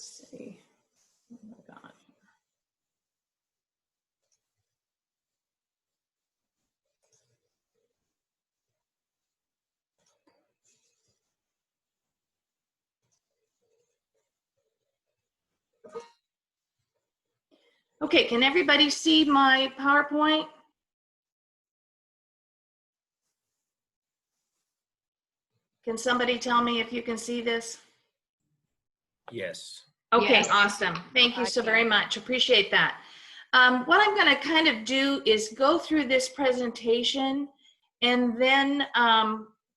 Let's see. Oh my God. Okay, can everybody see my PowerPoint? Can somebody tell me if you can see this? Yes. Okay, Yes. awesome. Thank you so very much. Appreciate that. What I'm going to kind of do is go through this presentation, and then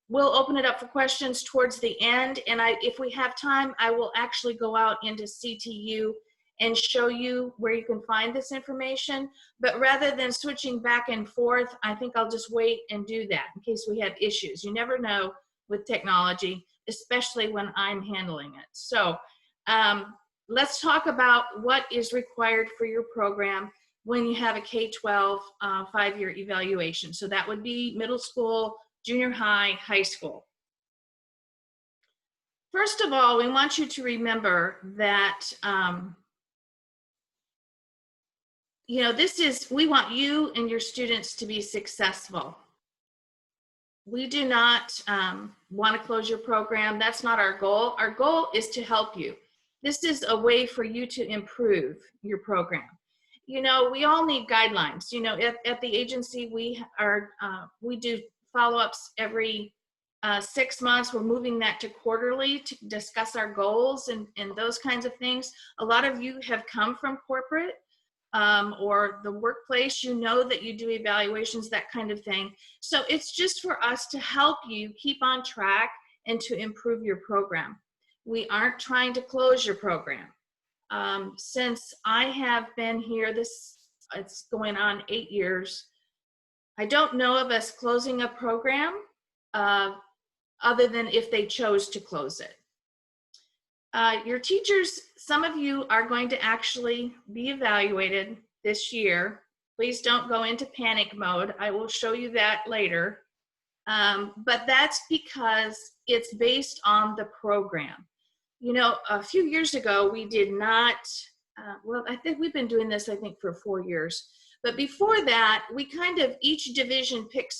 we'll open it up for questions towards the end. And if we have time, I will actually go out into CTU and show you where you can find this information. But rather than switching back and forth, I think I'll just wait and do that in case we have issues. You never know with technology, especially when I'm handling it. So let's talk about what is required for your program when you have a K-12 5-year evaluation. So that would be middle school, junior high, high school. First of all, we want you to remember that, you know, we want you and your students to be successful. We do not want to close your program. That's not our goal. Our goal is to help you. This is a way for you to improve your program. You know, we all need guidelines. You know, at the agency, we do follow-ups every 6 months. We're moving that to quarterly to discuss our goals and those kinds of things. A lot of you have come from corporate or the workplace. You know that you do evaluations, that kind of thing. So it's just for us to help you keep on track and to improve your program. We aren't trying to close your program. Since I have been here, it's going on 8 years, I don't know of us closing a program other than if they chose to close it. Your teachers, some of you are going to actually be evaluated this year. Please don't go into panic mode. I will show you that later. But that's because it's based on the program. You know, a few years ago, we did not, well, I think we've been doing this, I think, for 4 years. But before that, we kind of, each division picked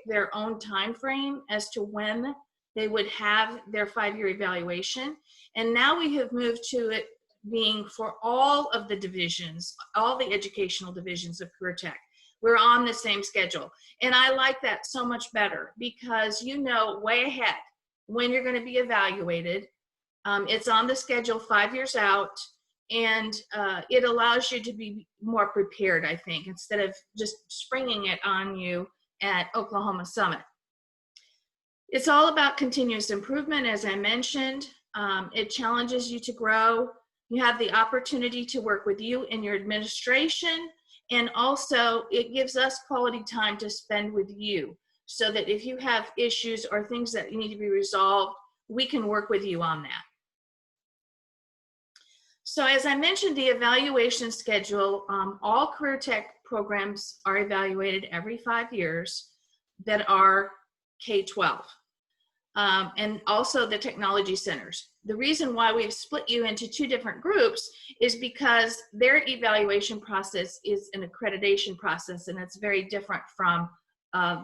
their own time frame as to when they would have their 5-year evaluation. And now we have moved to it being for all of the divisions, all the educational divisions of Career Tech. We're on the same schedule. And I like that so much better because you know way ahead when you're going to be evaluated. It's on the schedule 5 years out, and it allows you to be more prepared, I think, instead of just springing it on you at Oklahoma Summit. It's all about continuous improvement, as I mentioned. It challenges you to grow. You have the opportunity to work with you and your administration, and also it gives us quality time to spend with you so that if you have issues or things that need to be resolved, we can work with you on that. So as I mentioned, the evaluation schedule, all Career Tech programs are evaluated every 5 years that are K-12. And also the technology centers. The reason why we've split you into 2 different groups is because their evaluation process is an accreditation process, and it's very different from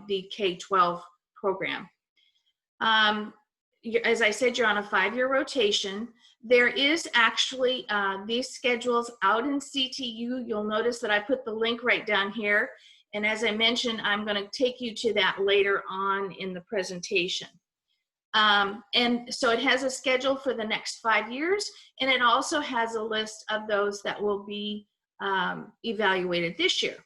the K-12 program. As I said, you're on a 5-year rotation. There is actually these schedules out in CTU. You'll notice that I put the link right down here. And as I mentioned, I'm going to take you to that later on in the presentation. And so it has a schedule for the next 5 years, and it also has a list of those that will be evaluated this year.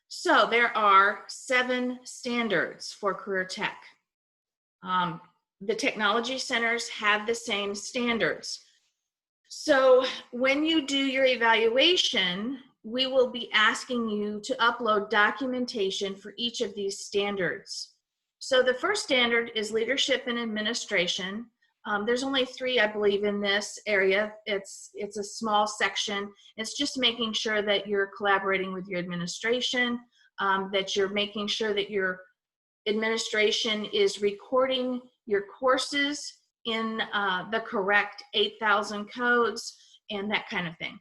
So there are 7 standards for Career Tech. The technology centers have the same standards. So when you do your evaluation, we will be asking you to upload documentation for each of these standards. So the first standard is leadership and administration. There's only 3, I believe, in this area. It's a small section. It's just making sure that you're collaborating with your administration, that you're making sure that your administration is recording your courses in the correct 8,000 codes and that kind of thing.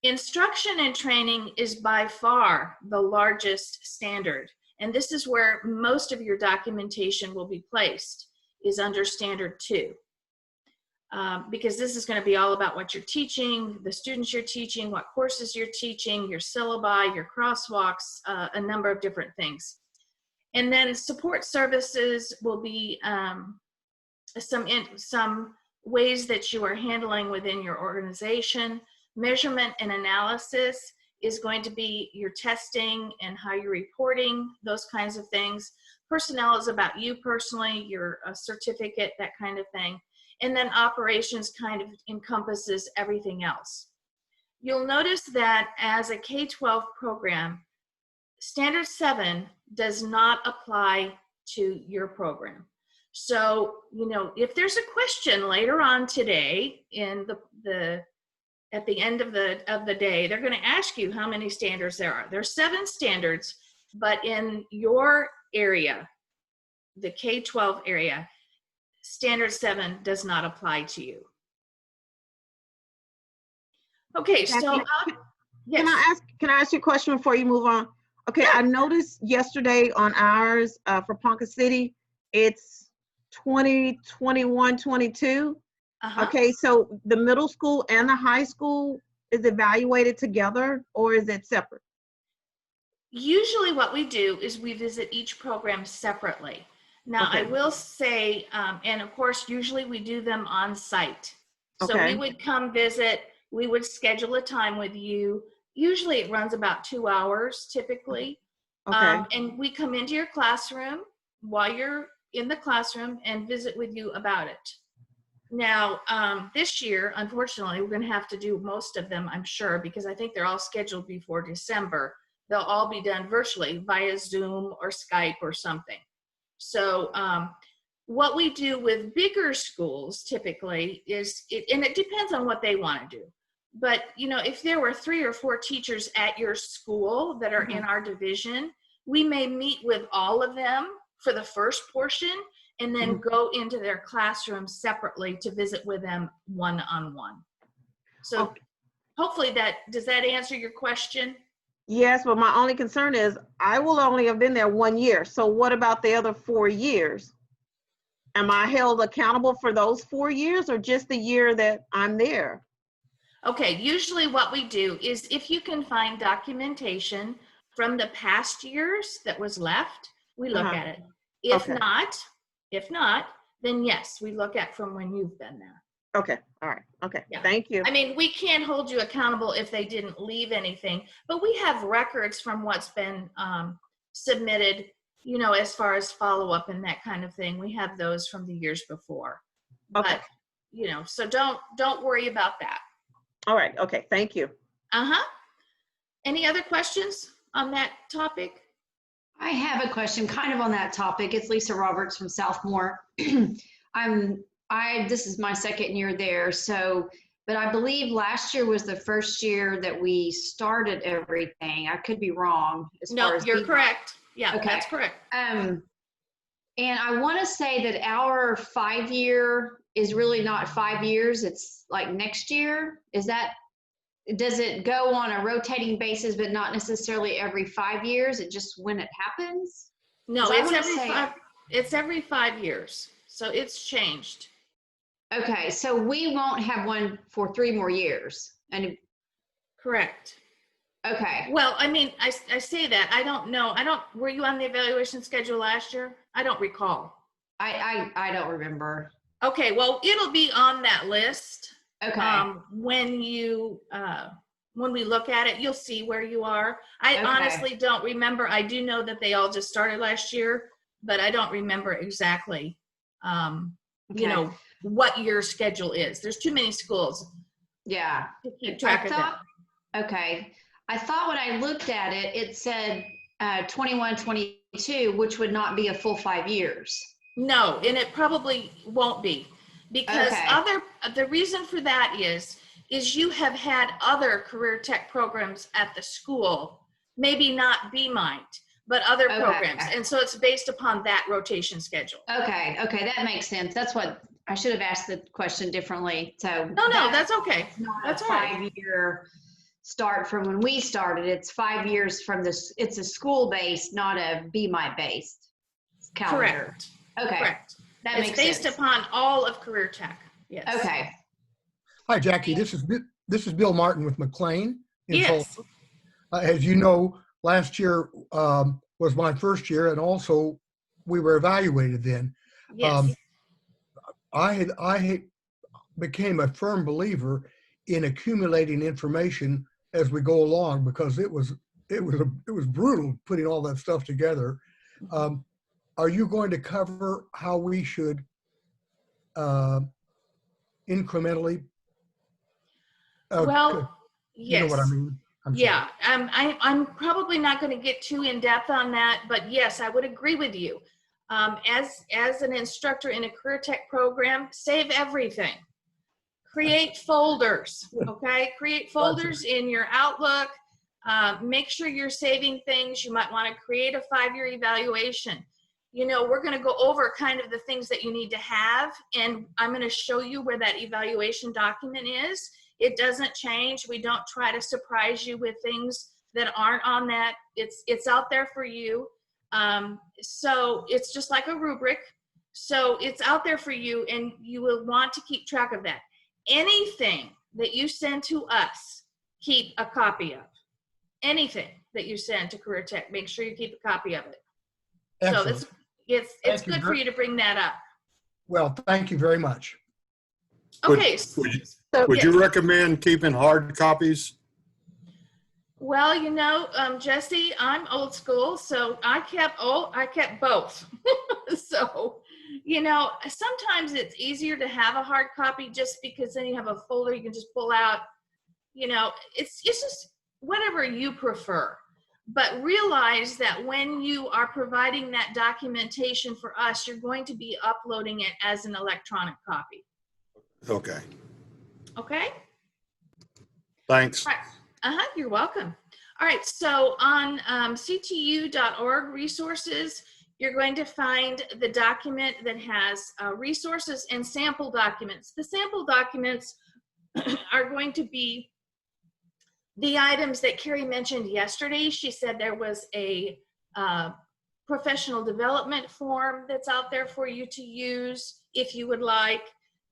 Instruction and training is by far the largest standard, and this is where most of your documentation will be placed, is under Standard 2. Because this is going to be all about what you're teaching, the students you're teaching, what courses you're teaching, your syllabi, your crosswalks, a number of different things. And then support services will be some ways that you are handling within your organization. Measurement and analysis is going to be your testing and how you're reporting, those kinds of things. Personnel is about you personally, your certificate, that kind of thing. And then operations kind of encompasses everything else. You'll notice that as a K-12 program, Standard 7 does not apply to your program. So, you know, if there's a question later on today in at the end of the day, they're going to ask you how many standards there are. There's 7 standards, but in your area, the K-12 area, Standard 7 does not apply to you. Okay, so yes. Can I ask you a question before you move on? Okay, yeah. I noticed yesterday on ours for Ponca City, it's 20, 21, 22. Okay, so the middle school and the high school is evaluated together, or is it separate? Usually what we do is we visit each program separately. Now, okay. I will say, and of course, usually we do them on site. So okay. We would come visit, we would schedule a time with you. Usually it runs about 2 hours typically. Okay. And we come into your classroom while you're in the classroom and visit with you about it. Now, this year, unfortunately, we're going to have to do most of them, I'm sure, because I think they're all scheduled before December. They'll all be done virtually via Zoom or Skype or something. So what we do with bigger schools typically is, and it depends on what they want to do. But, you know, if there were 3 or 4 teachers at your school that are in our division, we may meet with all of them for the first portion and then go into their classrooms separately to visit with them one-on-one. So hopefully does that answer your question? Yes, but my only concern is I will only have been there 1 year. So what about the other 4 years? Am I held accountable for those 4 years or just the year that I'm there? Okay, usually what we do is if you can find documentation from the past years that was left, we look at it. If not, then yes, we look at from when you've been there. Okay, all right, okay, yeah. Thank you. I mean, we can't hold you accountable if they didn't leave anything, but we have records from what's been submitted, you know, as far as follow-up and that kind of thing. We have those from the years before. Okay. But, you know, so don't worry about that. All right, okay, thank you. Any other questions on that topic? I have a question kind of on that topic. It's Lisa Roberts from Southmore. This is my second year there, but I believe last year was the first year that we started everything. I could be wrong. No, you're correct. Yeah, okay. That's correct. And I want to say that our 5-year is really not 5 years. It's like next year. Does it go on a rotating basis, but not necessarily every 5 years? It just when it happens? No, it's every 5 years. So it's changed. Okay, so we won't have one for 3 more years. Correct. Okay. Well, I mean, I say that. I don't know. Were you on the evaluation schedule last year? I don't recall. I don't remember. Okay, well, it'll be on that list. Okay. When we look at it, you'll see where you are. I honestly don't remember. I do know that they all just started last year, but I don't remember exactly, you know, what your schedule is. There's too many schools. Yeah. To keep track of them. Okay. I thought when I looked at it, it said 21, 22, which would not be a full 5 years. No, and it probably won't be. Because the reason for that is you have had other career tech programs at the school, maybe not BMITE, but other programs. And so it's based upon that rotation schedule. Okay, that makes sense. That's what I should have asked the question differently. So No, that's okay. not That's a all right. 5-year start from when we started. It's 5 years from this. It's a school-based, not a BMITE-based calendar. Correct. Okay. Correct. That It's makes based sense. upon all of career tech. Yes. Okay. Hi, Jackie. This is Bill Martin with McLean in Yes. Tulsa. As you know, last year was my first year, and also we were evaluated then. Yes. I became a firm believer in accumulating information as we go along, because it was brutal putting all that stuff together. Are you going to cover how we should incrementally? Well, You know what I yes. mean? I'm Yeah, I'm probably not going to get too in depth on that, but yes, I would agree with you. As an instructor in a career tech program, save everything. Create folders, okay? Create folders in your Outlook. Make sure you're saving things. You might want to create a 5-year evaluation. You know, we're going to go over kind of the things that you need to have, and I'm going to show you where that evaluation document is. It doesn't change. We don't try to surprise you with things that aren't on that. It's out there for you. So it's just like a rubric. So it's out there for you, and you will want to keep track of that. Anything that you send to us, keep a copy of. Anything that you send to Career Tech, make sure you keep a copy of it. Excellent. So it's good for you to bring that up. Well, thank you very much. Okay. Would you recommend keeping hard copies? Well, you know, Jesse, I'm old school, so I kept both. So, you know, sometimes it's easier to have a hard copy just because then you have a folder you can just pull out. You know, it's just whatever you prefer. But realize that when you are providing that documentation for us, you're going to be uploading it as an electronic copy. Okay. Okay? Thanks. All right. You're welcome. All right, so on ctu.org resources, you're going to find the document that has resources and sample documents. The sample documents are going to be the items that Carrie mentioned yesterday. She said there was a professional development form that's out there for you to use if you would like,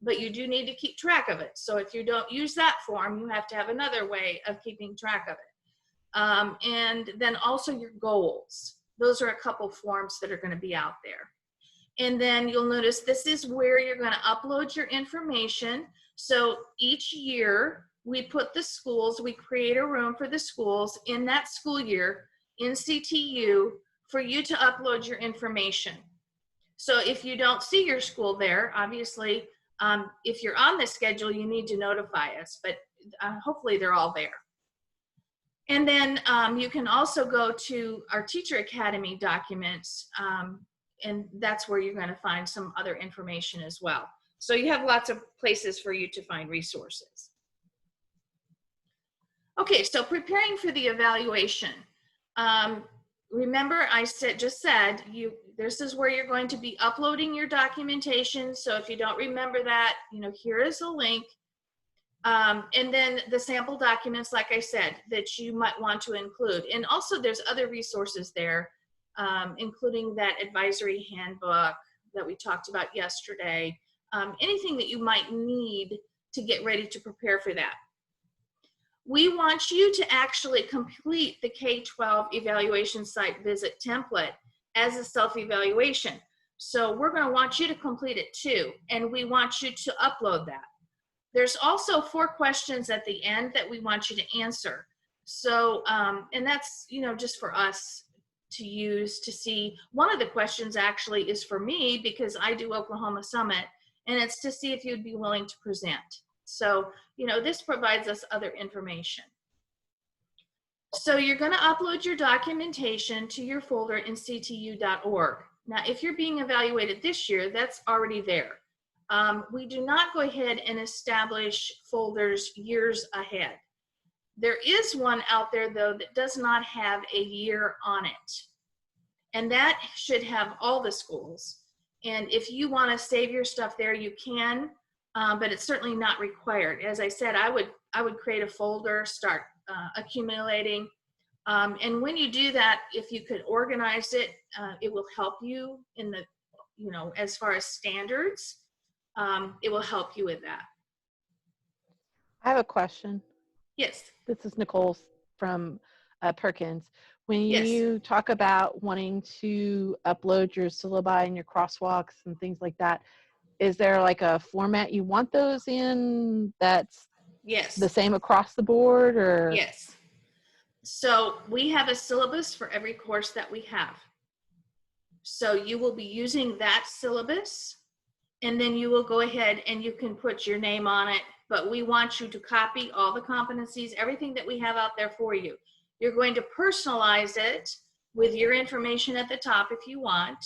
but you do need to keep track of it. So if you don't use that form, you have to have another way of keeping track of it. And then also your goals. Those are a couple forms that are going to be out there. And then you'll notice this is where you're going to upload your information. So each year we put the schools, we create a room for the schools in that school year in CTU for you to upload your information. So if you don't see your school there, obviously, if you're on the schedule, you need to notify us, but hopefully they're all there. And then you can also go to our Teacher Academy documents, and that's where you're going to find some other information as well. So you have lots of places for you to find resources. Okay, so preparing for the evaluation. Remember, I just said this is where you're going to be uploading your documentation. So if you don't remember that, you know, here is a link. And then the sample documents, like I said, that you might want to include. And also there's other resources there, including that advisory handbook that we talked about yesterday. Anything that you might need to get ready to prepare for that. We want you to actually complete the K-12 evaluation site visit template as a self-evaluation. So we're going to want you to complete it too, and we want you to upload that. There's also 4 questions at the end that we want you to answer. So, and that's, you know, just for us to use to see. One of the questions actually is for me because I do Oklahoma Summit, and it's to see if you'd be willing to present. So, you know, this provides us other information. So you're going to upload your documentation to your folder in ctu.org. Now, if you're being evaluated this year, that's already there. We do not go ahead and establish folders years ahead. There is one out there, though, that does not have a year on it. And that should have all the schools. And if you want to save your stuff there, you can, but it's certainly not required. As I said, I would create a folder, start accumulating. And when you do that, if you could organize it, it will help you in the, as far as standards, it will help you with that. I have a question. Yes. This is Nicole from Perkins. When Yes. you talk about wanting to upload your syllabi and your crosswalks and things like that, is there like a format you want those in that's Yes. the same across the board, or? Yes. So we have a syllabus for every course that we have. So you will be using that syllabus, and then you will go ahead and you can put your name on it, but we want you to copy all the competencies, everything that we have out there for you. You're going to personalize it with your information at the top if you want.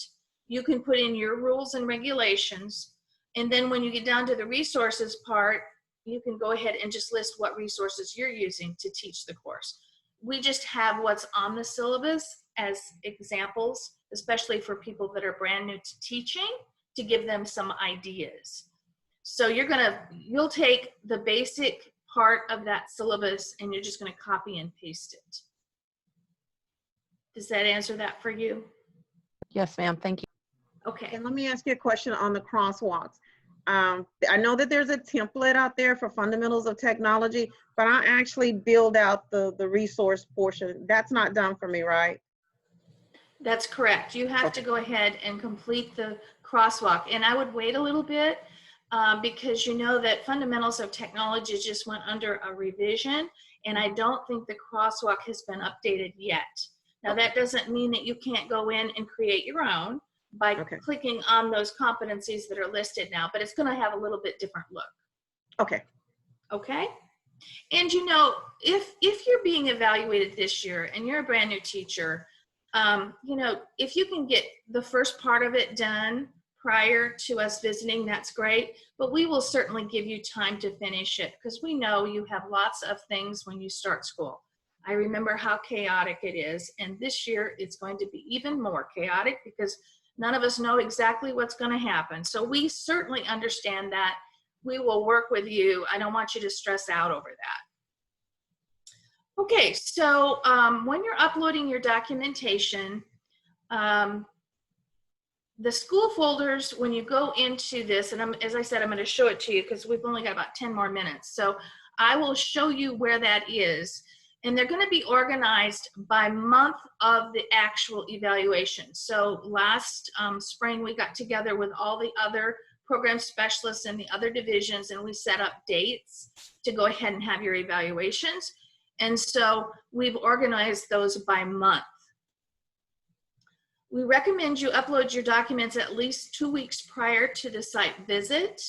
You can put in your rules and regulations, and then when you get down to the resources part, you can go ahead and just list what resources you're using to teach the course. We just have what's on the syllabus as examples, especially for people that are brand new to teaching, to give them some ideas. So you'll take the basic part of that syllabus and you're just going to copy and paste it. Does that answer that for you? Yes, ma'am. Thank you. Okay. And let me ask you a question on the crosswalks. I know that there's a template out there for fundamentals of technology, but I actually build out the resource portion. That's not done for me, right? That's correct. You have to go ahead and complete the crosswalk. And I would wait a little bit because you know that fundamentals of technology just went under a revision, and I don't think the crosswalk has been updated yet. Now that doesn't mean that you can't go in and create your own by clicking on those competencies that are listed now, but it's going to have a little bit different look. Okay. Okay. And if you're being evaluated this year and you're a brand new teacher, if you can get the first part of it done prior to us visiting, that's great, but we will certainly give you time to finish it because we know you have lots of things when you start school. I remember how chaotic it is, and this year it's going to be even more chaotic because none of us know exactly what's going to happen. So we certainly understand that. We will work with you. I don't want you to stress out over that. Okay, so when you're uploading your documentation, the school folders, when you go into this, and as I said, I'm going to show it to you because we've only got about 10 more minutes. So I will show you where that is. And they're going to be organized by month of the actual evaluation. So last spring, we got together with all the other program specialists in the other divisions, and we set up dates to go ahead and have your evaluations. And so we've organized those by month. We recommend you upload your documents at least 2 weeks prior to the site visit.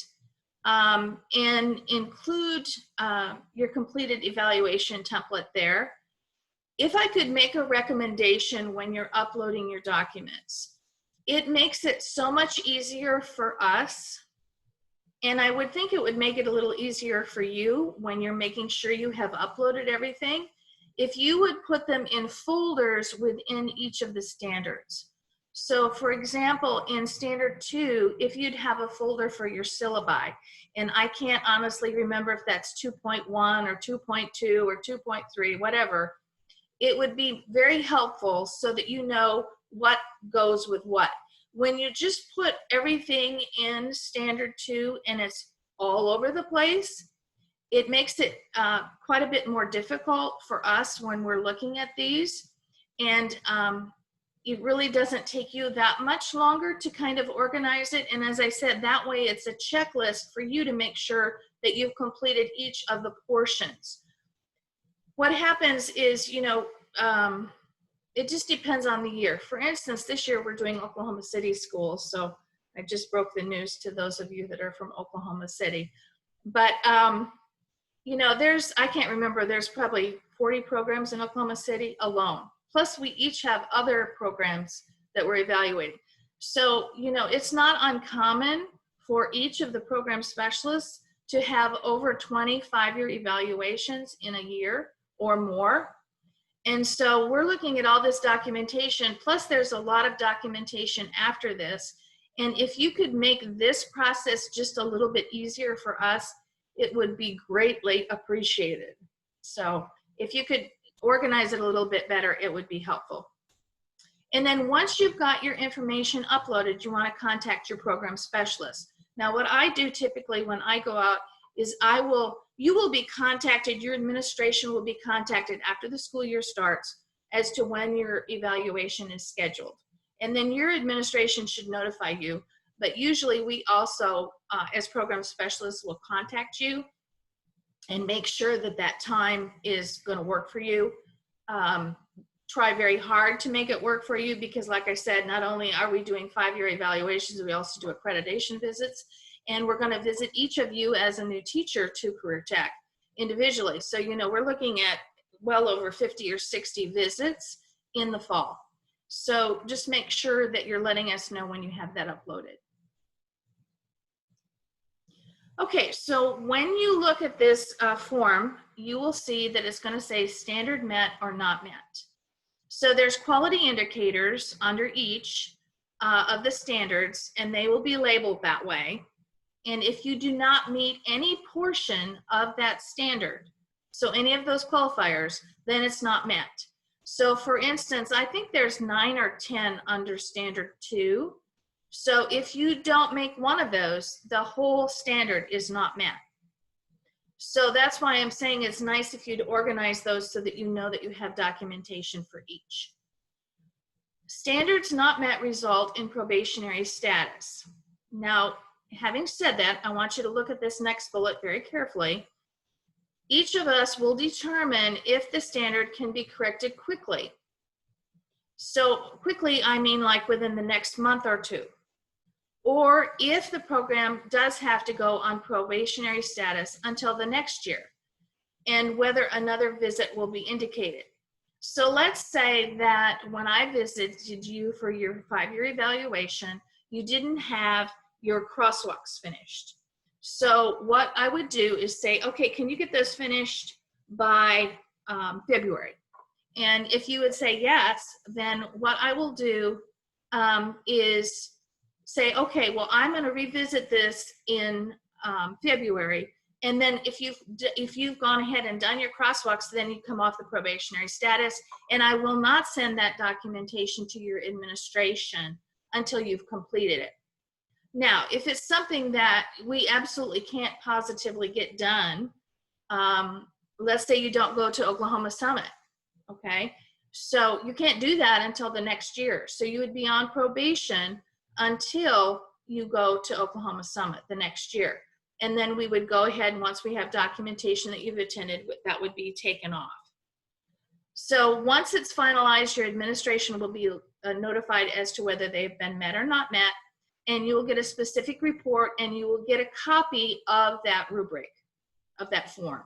And include your completed evaluation template there. If I could make a recommendation when you're uploading your documents, it makes it so much easier for us, and I would think it would make it a little easier for you when you're making sure you have uploaded everything, if you would put them in folders within each of the standards. So for example, in standard 2, if you'd have a folder for your syllabi, and I can't honestly remember if that's 2.1 or 2.2 or 2.3, whatever, it would be very helpful so that you know what goes with what. When you just put everything in standard 2 and it's all over the place, it makes it quite a bit more difficult for us when we're looking at these. And it really doesn't take you that much longer to kind of organize it. And as I said, that way it's a checklist for you to make sure that you've completed each of the portions. What happens is, it just depends on the year. For instance, this year we're doing Oklahoma City schools. So I just broke the news to those of you that are from Oklahoma City. But, I can't remember, there's probably 40 programs in Oklahoma City alone. Plus, we each have other programs that we're evaluating. So, it's not uncommon for each of the program specialists to have over 20 5-year evaluations in a year or more. And so we're looking at all this documentation, plus there's a lot of documentation after this. And if you could make this process just a little bit easier for us, it would be greatly appreciated. So if you could organize it a little bit better, it would be helpful. And then once you've got your information uploaded, you want to contact your program specialist. Now, what I do typically when I go out is you will be contacted, your administration will be contacted after the school year starts as to when your evaluation is scheduled. And then your administration should notify you. But usually we also, as program specialists, will contact you and make sure that that time is going to work for you. Try very hard to make it work for you because, like I said, not only are we doing 5-year evaluations, we also do accreditation visits. And we're going to visit each of you as a new teacher to Career Tech individually. So, you know, we're looking at well over 50 or 60 visits in the fall. So just make sure that you're letting us know when you have that uploaded. Okay, so when you look at this form, you will see that it's going to say standard met or not met. So there's quality indicators under each of the standards, and they will be labeled that way. And if you do not meet any portion of that standard, so any of those qualifiers, then it's not met. So for instance, I think there's 9 or 10 under standard 2. So if you don't make one of those, the whole standard is not met. So that's why I'm saying it's nice if you'd organize those so that you know that you have documentation for each. Standards not met result in probationary status. Now, having said that, I want you to look at this next bullet very carefully. Each of us will determine if the standard can be corrected quickly. So quickly, I mean like within the next month or 2. Or if the program does have to go on probationary status until the next year, and whether another visit will be indicated. So let's say that when I visited you for your 5-year evaluation, you didn't have your crosswalks finished. So what I would do is say, okay, can you get those finished by February? And if you would say yes, then what I will do is say, okay, well, I'm going to revisit this in February. And then if you've gone ahead and done your crosswalks, then you come off the probationary status. And I will not send that documentation to your administration until you've completed it. Now, if it's something that we absolutely can't positively get done, let's say you don't go to Oklahoma Summit, okay? So you can't do that until the next year. So you would be on probation until you go to Oklahoma Summit the next year. And then we would go ahead, and once we have documentation that you've attended, that would be taken off. So once it's finalized, your administration will be notified as to whether they've been met or not met, and you will get a specific report, and you will get a copy of that rubric, of that form.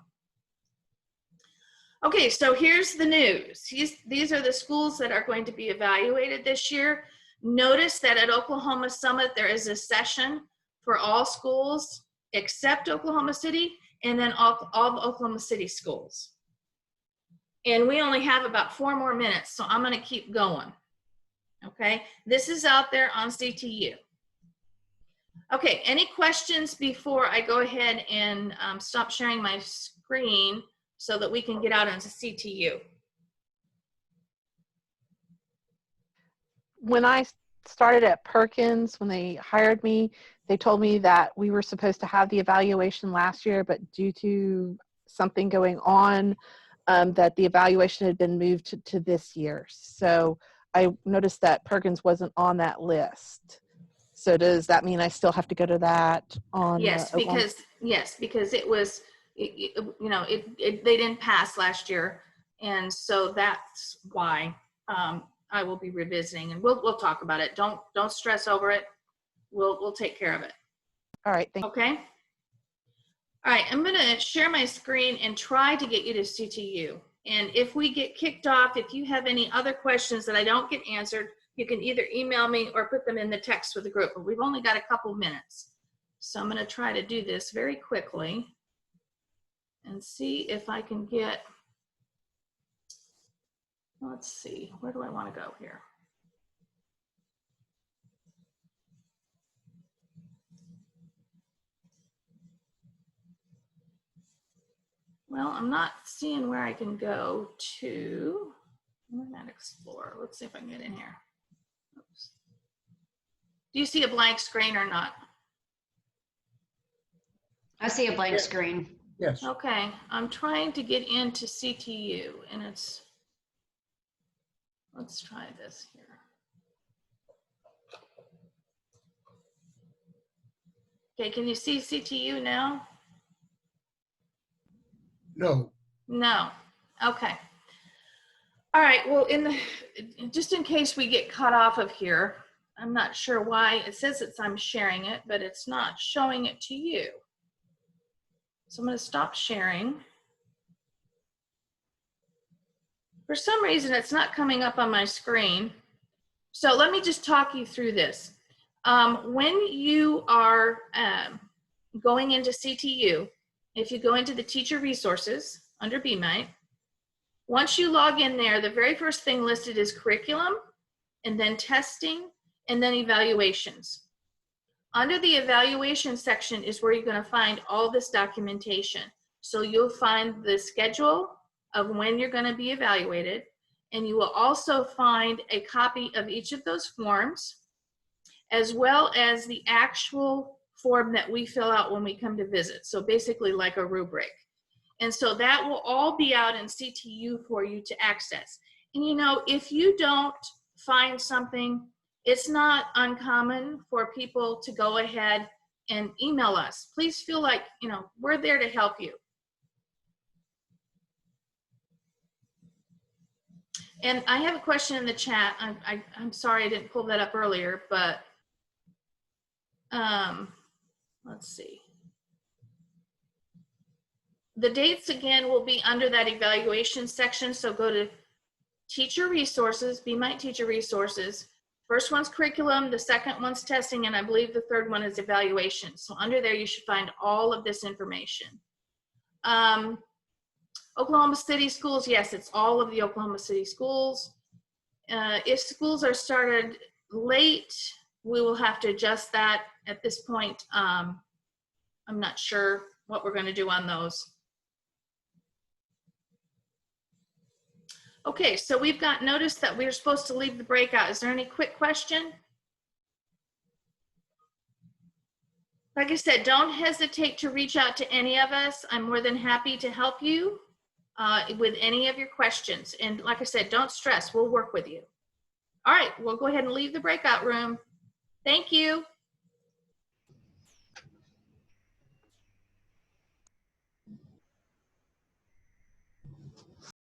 Okay, so here's the news. These are the schools that are going to be evaluated this year. Notice that at Oklahoma Summit, there is a session for all schools except Oklahoma City, and then all the Oklahoma City schools. And we only have about 4 more minutes, so I'm going to keep going. Okay, this is out there on CTU. Okay, any questions before I go ahead and stop sharing my screen so that we can get out into CTU? When I started at Perkins, when they hired me, they told me that we were supposed to have the evaluation last year, but due to something going on, that the evaluation had been moved to this year. So I noticed that Perkins wasn't on that list. So does that mean I still have to go to that on? Yes, because it was, they didn't pass last year, and so that's why I will be revisiting, and we'll talk about it. Don't stress over it. We'll take care of it. All right. Thank you. Okay. All right. I'm going to share my screen and try to get you to CTU. And if we get kicked off, if you have any other questions that I don't get answered, you can either email me or put them in the text for the group. But we've only got a couple minutes, so I'm going to try to do this very quickly and see if I can get. Let's see. Where do I want to go here? Well, I'm not seeing where I can go to Internet Explorer. Let's see if I can get in here. Oops. Do you see a blank screen or not? I see a blank screen. Yes. Okay, I'm trying to get into CTU and it's, let's try this here. Okay, can you see CTU now? No. No. Okay. All right, well, just in case we get cut off of here, I'm not sure why it says I'm sharing it, but it's not showing it to you. So I'm going to stop sharing. For some reason, it's not coming up on my screen. So let me just talk you through this. When you are going into CTU, if you go into the teacher resources under BMITE, once you log in there, the very first thing listed is curriculum, and then testing, and then evaluations. Under the evaluation section is where you're going to find all this documentation. So you'll find the schedule of when you're going to be evaluated, and you will also find a copy of each of those forms, as well as the actual form that we fill out when we come to visit. So basically like a rubric. And so that will all be out in CTU for you to access. And you know, if you don't find something, it's not uncommon for people to go ahead and email us. Please feel like, you know, we're there to help you. And I have a question in the chat. I'm sorry I didn't pull that up earlier, but let's see. The dates again will be under that evaluation section. So go to teacher resources, BMITE teacher resources. First one's curriculum, the second one's testing, and I believe the third one is evaluation. So under there, you should find all of this information. Oklahoma City schools, yes, it's all of the Oklahoma City schools. If schools are started late, we will have to adjust that at this point. I'm not sure what we're going to do on those. Okay, so we've got notice that we're supposed to leave the breakout. Is there any quick question? Like I said, don't hesitate to reach out to any of us. I'm more than happy to help you with any of your questions. And like I said, don't stress, we'll work with you. All right, we'll go ahead and leave the breakout room. Thank you.